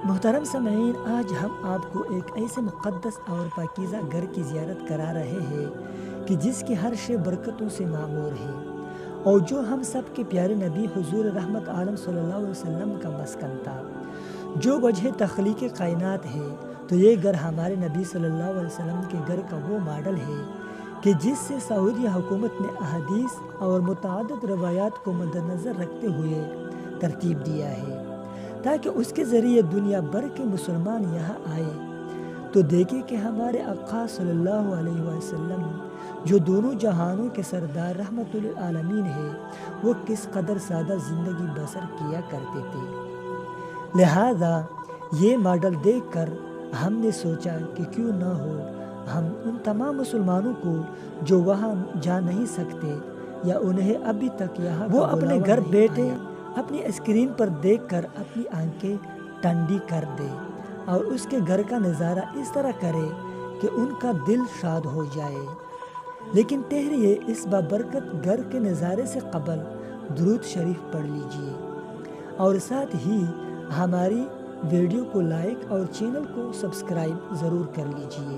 محترم سامعین، آج ہم آپ کو ایک ایسے مقدس اور پاکیزہ گھر کی زیارت کرا رہے ہیں کہ جس کی ہر شے برکتوں سے معمور ہے اور جو ہم سب کے پیارے نبی حضور رحمت عالم صلی اللہ علیہ وسلم کا مسکن تھا۔ جو وجہ تخلیق کائنات ہے تو یہ گھر ہمارے نبی صلی اللہ علیہ وسلم کے گھر کا وہ ماڈل ہے کہ جس سے سعودی حکومت نے احادیث اور متعدد روایات کو مد نظر رکھتے ہوئے ترتیب دیا ہے تاکہ اس کے ذریعے دنیا بھر کے مسلمان یہاں آئے تو دیکھیں کہ ہمارے آقا صلی اللہ علیہ وسلم جو دونوں جہانوں کے سردار رحمت للعالمین ہے وہ کس قدر سادہ زندگی بسر کیا کرتے تھے۔ لہذا یہ ماڈل دیکھ کر ہم نے سوچا کہ کیوں نہ ہو ہم ان تمام مسلمانوں کو جو وہاں جا نہیں سکتے یا انہیں ابھی تک یہاں وہ اپنے گھر بیٹھے اپنی اسکرین پر دیکھ کر اپنی آنکھیں ٹھنڈی کر دے اور اس کے گھر کا نظارہ اس طرح کرے کہ ان کا دل شاد ہو جائے۔ لیکن ٹھہریے، اس بابرکت گھر کے نظارے سے قبل درود شریف پڑھ لیجئے اور ساتھ ہی ہماری ویڈیو کو لائک اور چینل کو سبسکرائب ضرور کر لیجئے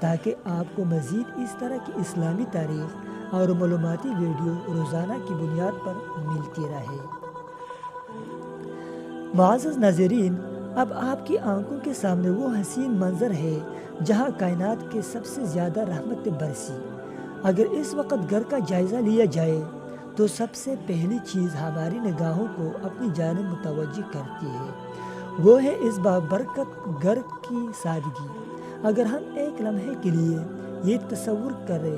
تاکہ آپ کو مزید اس طرح کی اسلامی تاریخ اور معلوماتی ویڈیو روزانہ کی بنیاد پر ملتی رہے۔ معزز ناظرین، اب آپ کی آنکھوں کے سامنے وہ حسین منظر ہے جہاں کائنات کے سب سے زیادہ رحمت برسی۔ اگر اس وقت گھر کا جائزہ لیا جائے تو سب سے پہلی چیز ہماری نگاہوں کو اپنی جانب متوجہ کرتی ہے وہ ہے اس بابرکت گھر کی سادگی۔ اگر ہم ایک لمحے کے لیے یہ تصور کریں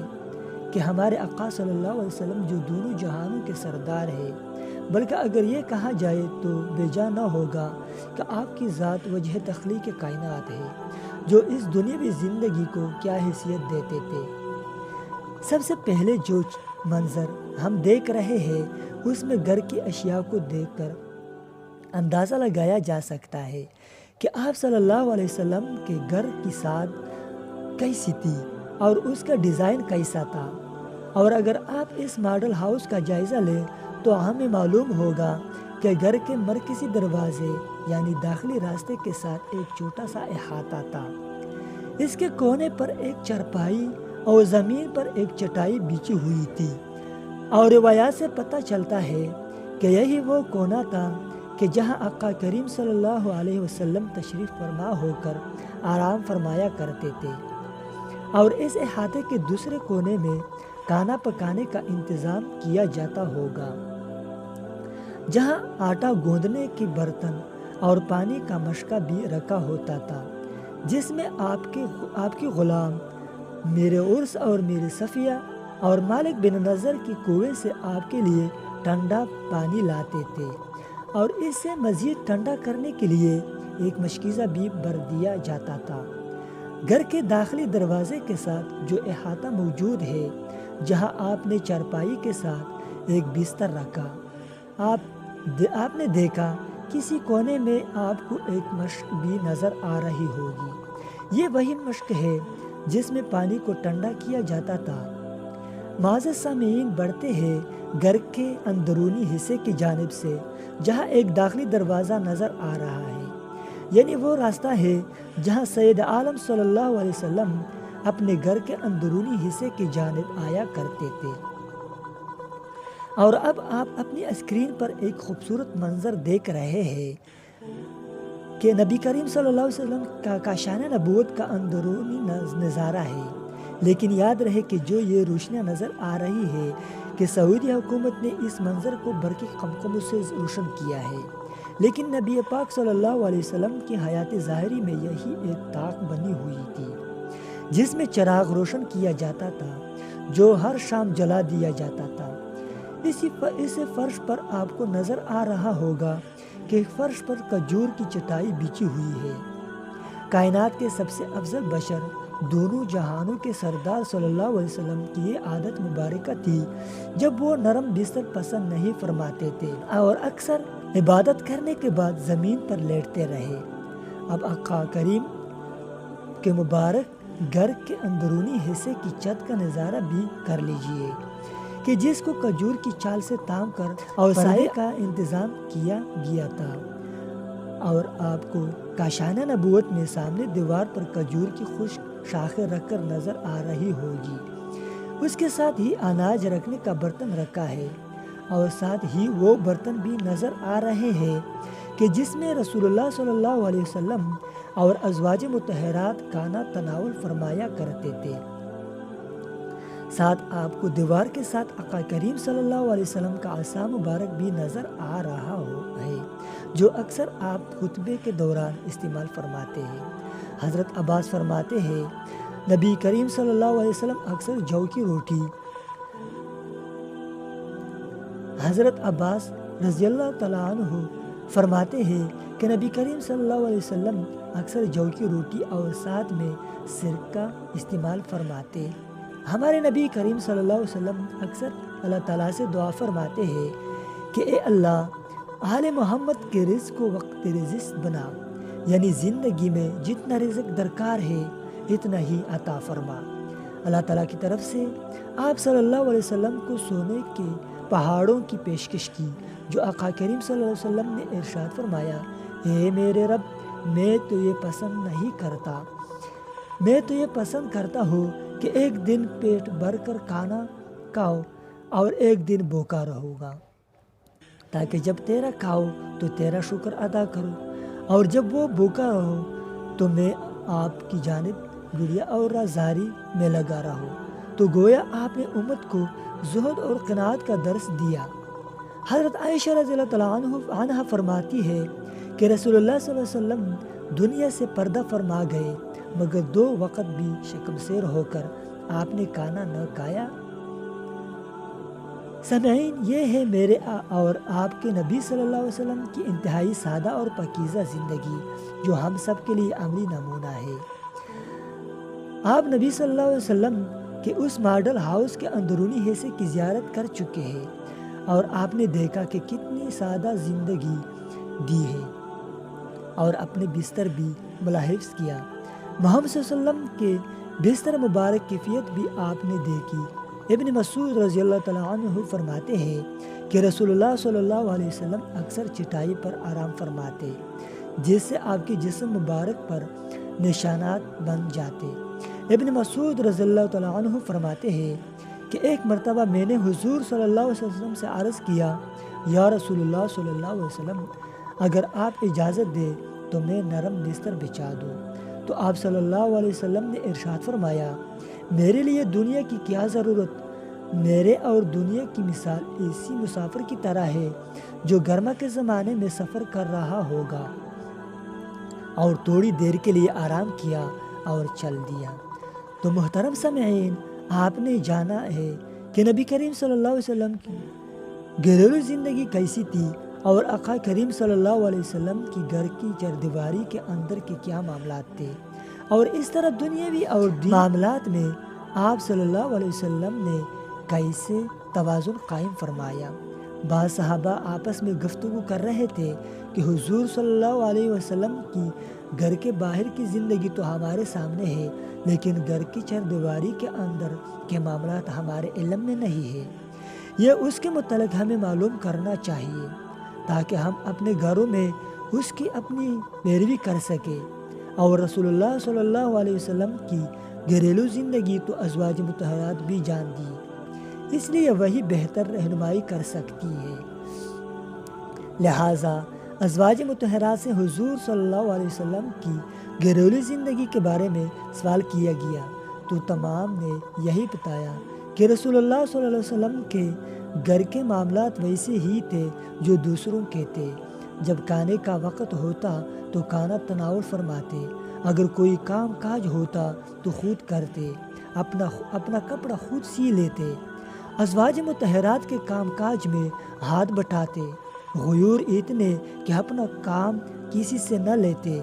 کہ ہمارے آقا صلی اللہ علیہ وسلم جو دونوں جہانوں کے سردار ہے، بلکہ اگر یہ کہا جائے تو بے جا نہ ہوگا کہ آپ کی ذات وجہ تخلیق کائنات ہے جو اس دنیاوی زندگی کو کیا حیثیت دیتے تھے۔ سب سے پہلے جو منظر ہم دیکھ رہے ہیں اس میں گھر کی اشیاء کو دیکھ کر اندازہ لگایا جا سکتا ہے کہ آپ صلی اللہ علیہ وسلم کے گھر کی ساد کیسی تھی اور اس کا ڈیزائن کیسا تھا۔ اور اگر آپ اس ماڈل ہاؤس کا جائزہ لیں تو ہمیں معلوم ہوگا کہ گھر کے مرکزی دروازے یعنی داخلی راستے کے ساتھ ایک چھوٹا سا احاطہ تھا۔ اس کے کونے پر ایک چارپائی اور زمین پر ایک چٹائی بچھی ہوئی تھی اور روایات سے پتہ چلتا ہے کہ یہی وہ کونا تھا کہ جہاں آقا کریم صلی اللہ علیہ وسلم تشریف فرما ہو کر آرام فرمایا کرتے تھے، اور اس احاطے کے دوسرے کونے میں کھانا پکانے کا انتظام کیا جاتا ہوگا، جہاں آٹا گوندنے کے برتن اور پانی کا مشکہ بھی رکھا ہوتا تھا، جس میں آپ کے غلام میرے عرس اور میری صفیہ اور مالک بن نظر کی کنویں سے آپ کے لیے ٹھنڈا پانی لاتے تھے اور اسے مزید ٹھنڈا کرنے کے لیے ایک مشکیزہ بھی بھر دیا جاتا تھا۔ گھر کے داخلی دروازے کے ساتھ جو احاطہ موجود ہے، جہاں آپ نے چارپائی کے ساتھ ایک بستر رکھا، آپ نے دیکھا کسی کونے میں آپ کو ایک مشک بھی نظر آ رہی ہوگی۔ یہ وہی مشک ہے جس میں پانی کو ٹھنڈا کیا جاتا تھا۔ معزز سامعین، بڑھتے ہیں گھر کے اندرونی حصے کی جانب سے جہاں ایک داخلی دروازہ نظر آ رہا ہے، یعنی وہ راستہ ہے جہاں سید عالم صلی اللہ علیہ وسلم اپنے گھر کے اندرونی حصے کی جانب آیا کرتے تھے۔ اور اب آپ اپنی اسکرین پر ایک خوبصورت منظر دیکھ رہے ہیں کہ نبی کریم صلی اللہ علیہ وسلم کا کاشان نبوت کا اندرونی نظارہ ہے۔ لیکن یاد رہے کہ جو یہ روشنیاں نظر آ رہی ہے کہ سعودی حکومت نے اس منظر کو برقی قمقموں سے روشن کیا ہے، لیکن نبی پاک صلی اللہ علیہ وسلم کی حیات ظاہری میں یہی ایک طاق بنی ہوئی تھی جس میں چراغ روشن کیا جاتا تھا جو ہر شام جلا دیا جاتا تھا۔ اسی فرش پر آپ کو نظر آ رہا ہوگا کہ فرش پر کھجور کی چٹائی بچھی ہوئی ہے۔ کائنات کے سب سے افضل بشر، دونوں جہانوں کے سردار صلی اللہ علیہ وسلم کی یہ عادت مبارکہ تھی جب وہ نرم بستر پسند نہیں فرماتے تھے اور اکثر عبادت کرنے کے بعد زمین پر لیٹتے رہے۔ اب آقا کریم کے مبارک گھر کے اندرونی حصے کی چھت کا نظارہ بھی کر لیجئے کہ جس کو کھجور کی چھال سے تام کر اور سائے کا انتظام کیا گیا تھا۔ اور آپ کو کاشانہ نبوت میں سامنے دیوار پر کھجور کی خشک شاخیں رکھ کر نظر آ رہی ہوگی۔ اس کے ساتھ ہی اناج رکھنے کا برتن رکھا ہے، اور ساتھ ہی وہ برتن بھی نظر آ رہے ہیں کہ جس میں رسول اللہ صلی اللہ علیہ وسلم اور ازواج مطہرات کھانا تناول فرمایا کرتے تھے۔ ساتھ آپ کو دیوار کے ساتھ آقا کریم صلی اللہ علیہ وسلم کا عصا مبارک بھی نظر آ رہا ہے، جو اکثر آپ خطبے کے دوران استعمال فرماتے ہیں۔ حضرت عباس فرماتے ہیں، نبی کریم صلی اللہ علیہ وسلم اکثر جو کی روٹی حضرت عباس رضی اللہ تعالیٰ عنہ فرماتے ہیں کہ نبی کریم صلی اللہ علیہ وسلم اکثر جو کی روٹی اور ساتھ میں سرکہ استعمال فرماتے۔ ہمارے نبی کریم صلی اللہ علیہ وسلم اکثر اللہ تعالیٰ سے دعا فرماتے ہیں کہ اے اللہ، آل محمد کے رزق کو وقت رزق بنا، یعنی زندگی میں جتنا رزق درکار ہے اتنا ہی عطا فرما۔ اللہ تعالیٰ کی طرف سے آپ صلی اللہ علیہ وسلم کو سونے کے پہاڑوں کی پیشکش کی، جو آقا کریم صلی اللہ علیہ وسلم نے ارشاد فرمایا، اے میرے رب، میں تو یہ پسند کرتا ہوں کہ ایک دن پیٹ بھر کر کھانا کھاؤ اور ایک دن بھوکا رہوں گا، تاکہ جب تیرا کھاؤ تو تیرا شکر ادا کرو، اور جب وہ بھوکا رہو تو میں آپ کی جانب گڑیا اور رازداری میں لگا رہوں۔ تو گویا آپ نے امت کو زہد اور قناعت کا درس دیا۔ حضرت عائشہ رضی اللہ تعالیٰ عنہ فرماتی ہے کہ رسول اللہ صلی اللہ علیہ وسلم دنیا سے پردہ فرما گئے، مگر 2 وقت بھی شکمسیر ہو کر آپ نے کھانا نہ کھایا۔ سامعین، یہ ہے میرے اور آپ کے نبی صلی اللہ علیہ وسلم کی انتہائی سادہ اور پاکیزہ زندگی، جو ہم سب کے لیے عملی نمونہ ہے۔ آپ نبی صلی اللہ علیہ وسلم کہ اس ماڈل ہاؤس کے اندرونی حصے کی زیارت کر چکے ہیں، اور آپ نے دیکھا کہ کتنی سادہ زندگی دی ہے، اور اپنے بستر بھی ملاحظ کیا۔ محمد صلی اللہ علیہ وسلم کے بستر مبارک کیفیت بھی آپ نے دیکھی۔ ابن مسعود رضی اللہ تعالیٰ عنہ فرماتے ہیں کہ رسول اللہ صلی اللہ علیہ وسلم اکثر چٹائی پر آرام فرماتے، جس سے آپ کے جسم مبارک پر نشانات بن جاتے۔ ابن مسعود رضی اللہ تعالیٰ عنہ فرماتے ہیں کہ ایک مرتبہ میں نے حضور صلی اللہ علیہ وسلم سے عرض کیا، یا رسول اللہ صلی اللہ علیہ وسلم، اگر آپ اجازت دیں تو میں نرم بستر بچھا دوں۔ تو آپ صلی اللہ علیہ وسلم نے ارشاد فرمایا، میرے لیے دنیا کی کیا ضرورت؟ میرے اور دنیا کی مثال ایسی مسافر کی طرح ہے جو گرما کے زمانے میں سفر کر رہا ہوگا اور تھوڑی دیر کے لیے آرام کیا اور چل دیا۔ تو محترم سامعین، آپ نے جانا ہے کہ نبی کریم صلی اللہ علیہ وسلم کی گھریلو زندگی کیسی تھی، اور آقا کریم صلی اللہ علیہ وسلم کی گھر کی چاردیواری کے اندر کے کیا معاملات تھے، اور اس طرح دنیاوی اور دینی معاملات میں آپ صلی اللہ علیہ وسلم نے کیسے توازن قائم فرمایا۔ بعض صحابہ آپس میں گفتگو کر رہے تھے کہ حضور صلی اللہ علیہ وسلم کی گھر کے باہر کی زندگی تو ہمارے سامنے ہے، لیکن گھر کی چاردیواری کے اندر کے معاملات ہمارے علم میں نہیں ہے۔ یہ اس کے متعلق ہمیں معلوم کرنا چاہیے تاکہ ہم اپنے گھروں میں اس کی اپنی پیروی کر سکیں، اور رسول اللہ صلی اللہ علیہ وسلم کی گھریلو زندگی تو ازواج مطہرات بھی جان دی، اس لیے وہی بہتر رہنمائی کر سکتی ہے۔ لہٰذا ازواج مطہرات سے حضور صلی اللہ علیہ وسلم کی گھریلو زندگی کے بارے میں سوال کیا گیا تو تمام نے یہی بتایا کہ رسول اللہ صلی اللہ علیہ وسلم کے گھر کے معاملات ویسے ہی تھے جو دوسروں کے تھے۔ جب کھانے کا وقت ہوتا تو کھانا تناول فرماتے، اگر کوئی کام کاج ہوتا تو خود کرتے، اپنا کپڑا خود سی لیتے، ازواج مطہرات کے کام کاج میں ہاتھ بٹاتے، غیور اتنے کہ اپنا کام کسی سے نہ لیتے۔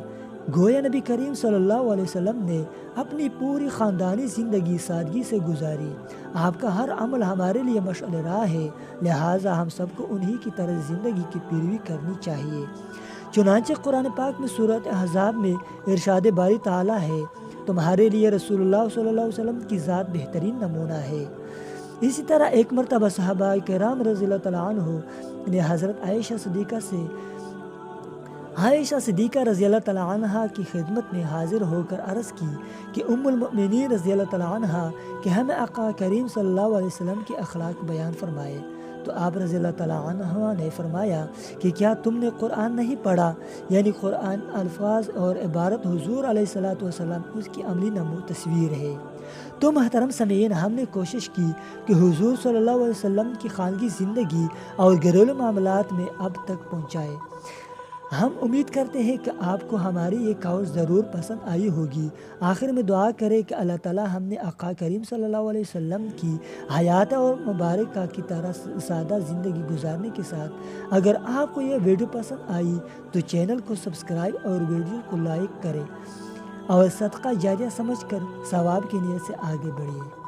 گویا نبی کریم صلی اللہ علیہ وسلم نے اپنی پوری خاندانی زندگی سادگی سے گزاری۔ آپ کا ہر عمل ہمارے لیے مشعل راہ ہے، لہٰذا ہم سب کو انہی کی طرز زندگی کی پیروی کرنی چاہیے۔ چنانچہ قرآن پاک میں سورۃ احزاب میں ارشاد باری تعالیٰ ہے، تمہارے لیے رسول اللہ صلی اللہ علیہ وسلم کی ذات بہترین نمونہ ہے۔ اسی طرح ایک مرتبہ صحابہ کرام رضی اللہ تعالیٰ عنہ نے حضرت عائشہ صدیقہ سے عائشہ صدیقہ رضی اللہ تعالیٰ عنہ کی خدمت میں حاضر ہو کر عرض کی کہ ام المؤمنین رضی اللہ تعالیٰ عنہ کہ ہمیں آقا کریم صلی اللہ علیہ وسلم کے اخلاق بیان فرمائے۔ تو آپ رضی اللہ تعالیٰ عنہ نے فرمایا کہ کیا تم نے قرآن نہیں پڑھا؟ یعنی قرآن الفاظ اور عبارت حضور علیہ السلام اس کی عملی تصویر ہے۔ تو محترم سامعین، ہم نے کوشش کی کہ حضور صلی اللہ علیہ وسلم کی خانگی زندگی اور گھریلو معاملات میں اب تک پہنچائے۔ ہم امید کرتے ہیں کہ آپ کو ہماری یہ کاوش ضرور پسند آئی ہوگی۔ آخر میں دعا کریں کہ اللہ تعالیٰ ہم نے آقا کریم صلی اللہ علیہ وسلم کی حیات اور مبارکہ کی طرح سادہ زندگی گزارنے کے ساتھ اگر آپ کو یہ ویڈیو پسند آئی تو چینل کو سبسکرائب اور ویڈیو کو لائک کریں اور صدقہ جاریہ سمجھ کر ثواب کی نیت سے آگے بڑھیے۔